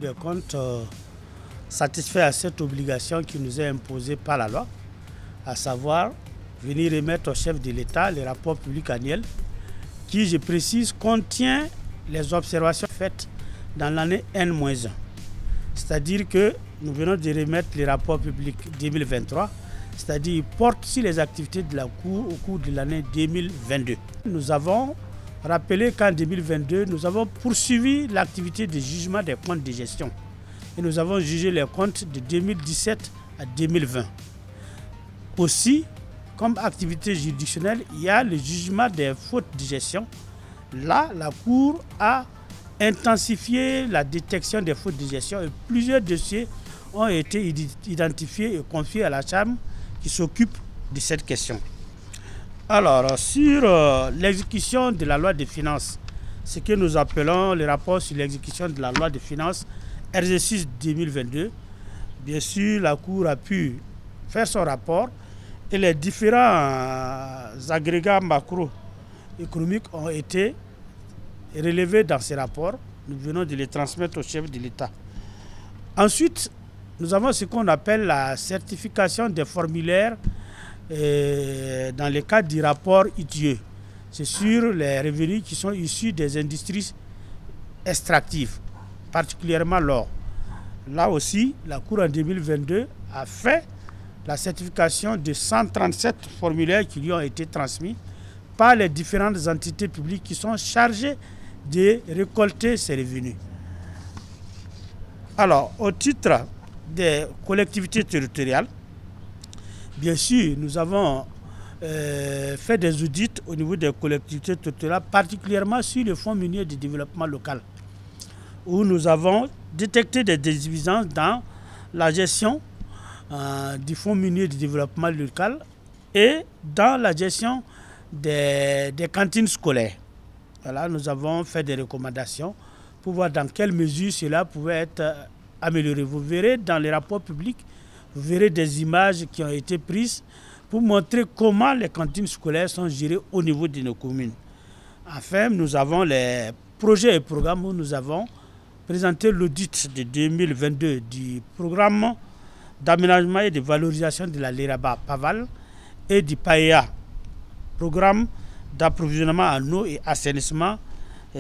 des comptes satisfait à cette obligation qui nous est imposée par la loi, à savoir venir remettre au chef de l'État les rapports publics annuels qui, je précise, contient les observations faites dans l'année N-1. C'est-à-dire que nous venons de remettre les rapports publics 2023, c'est-à-dire qu'ils portent sur les activités de la Cour au cours de l'année 2022. Nous avons rappelé qu'en 2022, nous avons poursuivi l'activité de jugement des comptes de gestion et nous avons jugé les comptes de 2017 à 2020. Aussi, comme activité juridictionnelle, il y a le jugement des fautes de gestion. Là, la Cour a intensifié la détection des fautes de gestion et plusieurs dossiers ont été identifiés et confiés à la Chambre qui s'occupe de cette question. Alors, sur l'exécution de la loi des finances, ce que nous appelons le rapport sur l'exécution de la loi des finances exercice 2022, bien sûr, la Cour a pu faire son rapport et les différents agrégats macroéconomiques ont été relevés dans ces rapports. Nous venons de les transmettre au chef de l'État. Ensuite, nous avons ce qu'on appelle la certification des formulaires dans le cadre du rapport ITIE. C'est sur les revenus qui sont issus des industries extractives, particulièrement l'or. Là aussi, la Cour en 2022 a fait la certification de 137 formulaires qui lui ont été transmis par les différentes entités publiques qui sont chargées de récolter ces revenus. Alors, au titre des collectivités territoriales, bien sûr, nous avons fait des audits au niveau des collectivités territoriales, particulièrement sur le Fonds minier de développement local, où nous avons détecté des insuffisances dans la gestion du Fonds minier de développement local et dans la gestion des cantines scolaires. Voilà, nous avons fait des recommandations pour voir dans quelle mesure cela pouvait être amélioré. Vous verrez dans les rapports publics, vous verrez des images qui ont été prises pour montrer comment les cantines scolaires sont gérées au niveau de nos communes. Enfin, nous avons les projets et programmes où nous avons présenté l'audit de 2022 du programme d'aménagement et de valorisation de la Léraba Paval et du PAEA, programme d'approvisionnement en eau et assainissement, qui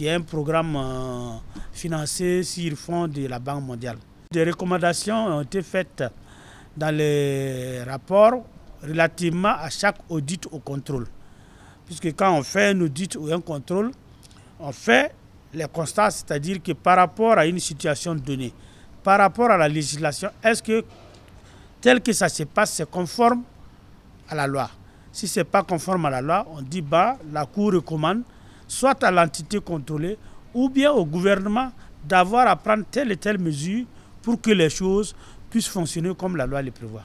est un programme financé sur fonds de la Banque mondiale. Des recommandations ont été faites dans les rapports relativement à chaque audit ou contrôle. Puisque quand on fait un audit ou un contrôle, on fait les constats, c'est-à-dire que par rapport à une situation donnée, par rapport à la législation, est-ce que tel que ça se passe, c'est conforme à la loi? Si ce n'est pas conforme à la loi, on dit la Cour recommande soit à l'entité contrôlée ou bien au gouvernement d'avoir à prendre telle et telle mesure pour que les choses puissent fonctionner comme la loi le prévoit.